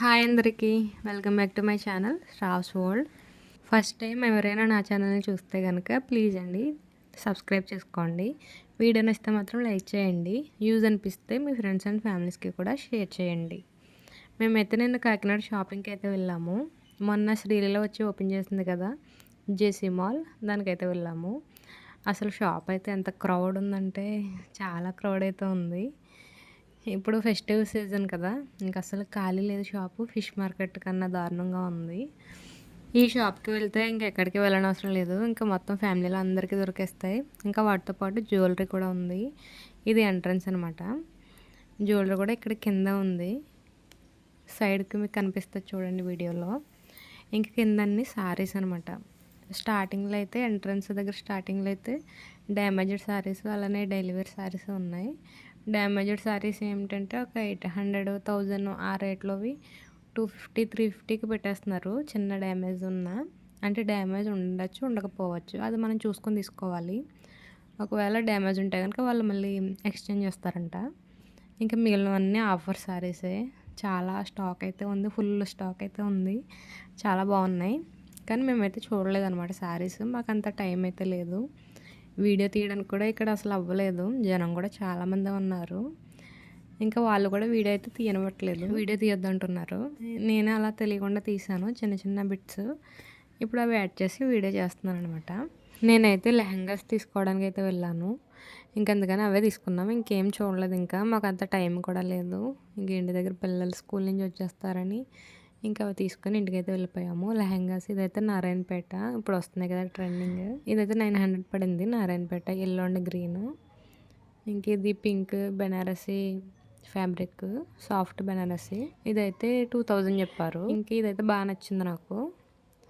Hi అందరికీ welcome back to my channel Shravs world. First time ఎవరైనా నా ఛానల్ని చూస్తే కనుక ప్లీజ్ అండి సబ్స్క్రైబ్ చేసుకోండి. వీడియో నచ్చితే మాత్రం లైక్ చేయండి. యూజ్ అనిపిస్తే మీ ఫ్రెండ్స్ అండ్ ఫ్యామిలీస్కి కూడా షేర్ చేయండి. మేమైతే నిన్న కాకినాడ షాపింగ్కి అయితే వెళ్ళాము. మొన్న శ్రీలీల వచ్చి ఓపెన్ చేసింది కదా జేసీ మాల్, దానికైతే వెళ్ళాము. అసలు షాప్ అయితే ఎంత క్రౌడ్ ఉందంటే చాలా క్రౌడ్ అయితే ఉంది. ఇప్పుడు ఫెస్టివ్ సీజన్ కదా, ఇంకా అసలు ఖాళీ లేదు షాపు. ఫిష్ మార్కెట్ కన్నా దారుణంగా ఉంది. ఈ షాప్కి వెళ్తే ఇంకెక్కడికి వెళ్ళనవసరం లేదు, ఇంకా మొత్తం ఫ్యామిలీలో అందరికీ దొరికేస్తాయి. ఇంకా వాటితో పాటు జ్యువెలరీ కూడా ఉంది. ఇది ఎంట్రన్స్ అనమాట. జ్యువెలరీ కూడా ఇక్కడ కింద ఉంది, సైడ్కి మీకు కనిపిస్తుంది చూడండి వీడియోలో. ఇంకా కింద అన్ని సారీస్ అనమాట. స్టార్టింగ్లో అయితే ఎంట్రన్స్ దగ్గర స్టార్టింగ్లో అయితే డ్యామేజ్డ్ శారీస్ అలానే డైలీ వేర్ శారీస్ ఉన్నాయి. డ్యామేజ్డ్ శారీస్ ఏమిటంటే ఒక 800, 1000 ఆ రేట్లోవి 250, 350కి పెట్టేస్తున్నారు. చిన్న డ్యామేజ్ ఉన్న, అంటే డ్యామేజ్ ఉండొచ్చు ఉండకపోవచ్చు, అది మనం చూసుకొని తీసుకోవాలి. ఒకవేళ డ్యామేజ్ ఉంటే కనుక వాళ్ళు మళ్ళీ ఎక్స్చేంజ్ చేస్తారంట. ఇంకా మిగిలినవన్నీ ఆఫర్ శారీసే. చాలా స్టాక్ అయితే ఉంది, ఫుల్ స్టాక్ అయితే ఉంది. చాలా బాగున్నాయి, కానీ మేమైతే చూడలేదన్నమాట శారీస్. మాకు అంత టైం అయితే లేదు. వీడియో తీయడానికి కూడా ఇక్కడ అసలు అవ్వలేదు. జనం కూడా చాలామంది ఉన్నారు. ఇంకా వాళ్ళు కూడా వీడియో అయితే తీయనివ్వట్లేదు, వీడియో తీయొద్దంటున్నారు. నేనే అలా తెలియకుండా తీసాను చిన్న చిన్న బిట్స్. ఇప్పుడు అవి యాడ్ చేసి వీడియో చేస్తున్నాను అనమాట. నేనైతే లెహంగాస్ తీసుకోవడానికి అయితే వెళ్ళాను. ఇంకెందుకని అవే తీసుకున్నాము. ఇంకేం చూడలేదు. ఇంకా మాకు అంత టైం కూడా లేదు. ఇంక ఇంటి దగ్గర పిల్లలు స్కూల్ నుంచి వచ్చేస్తారని ఇంకా అవి తీసుకొని ఇంటికైతే వెళ్ళిపోయాము. లెహంగాస్ ఇదైతే నారాయణపేట, ఇప్పుడు వస్తున్నాయి కదా ట్రెండింగ్. ఇదైతే 900 పడింది. Narayanpet yellow and green. ఇంక ఇది pink Banarasi fabric, soft Banarasi. ఇదైతే 2000 చెప్పారు. ఇంక ఇదైతే బాగా నచ్చింది నాకు.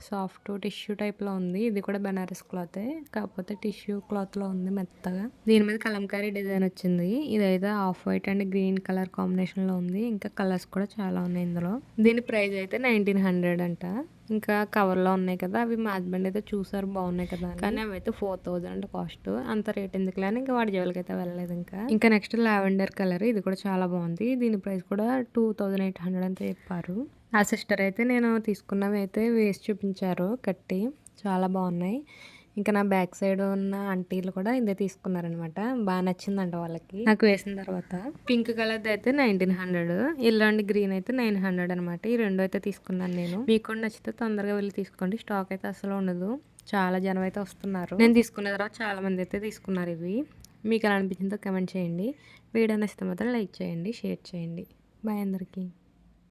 సాఫ్ట్ టిష్యూ టైప్లో ఉంది. ఇది కూడా బెనారస్ క్లాతే, కాకపోతే టిష్యూ క్లాత్లో ఉంది మెత్తగా. దీని మీద కలంకారీ డిజైన్ వచ్చింది. ఇదైతే off white and green colour కాంబినేషన్లో ఉంది. ఇంకా కలర్స్ కూడా చాలా ఉన్నాయి ఇందులో. దీని ప్రైస్ అయితే 1900 అంట. ఇంకా కవర్లో ఉన్నాయి కదా, అవి మా హస్బెండ్ అయితే చూసారు బాగున్నాయి కదా, కానీ అవి అయితే 4000 కాస్ట్. అంత రేట్ ఎందుకు లేని ఇంకా వాడి జోలికి అయితే వెళ్ళలేదు. ఇంకా నెక్స్ట్ లావెండర్ కలర్, ఇది కూడా చాలా బాగుంది. దీని ప్రైస్ కూడా 2800 అంతే చెప్పారు. ఆ సిస్టర్ అయితే నేను తీసుకున్నవి అయితే వేసి చూపించారు కట్టి, చాలా బాగున్నాయి. ఇంకా నా బ్యాక్ సైడ్ ఉన్న ఆంటీలు కూడా ఇదే తీసుకున్నారనమాట. బాగా నచ్చిందంట వాళ్ళకి నాకు వేసిన తర్వాత. పింక్ కలర్ అయితే 1900, ఎల్లో అండ్ గ్రీన్ అయితే 900 అనమాట. ఈ రెండు అయితే తీసుకున్నాను నేను. మీకు కూడా నచ్చితే తొందరగా వెళ్ళి తీసుకోండి. స్టాక్ అయితే అసలు ఉండదు, చాలా జనం అయితే వస్తున్నారు. నేను తీసుకున్న తర్వాత చాలా మంది అయితే తీసుకున్నారు ఇవి. మీకు ఎలా అనిపించిందో కమెంట్ చేయండి. వీడియో నచ్చితే మాత్రం లైక్ చేయండి, షేర్ చేయండి. బాయ్ అందరికీ.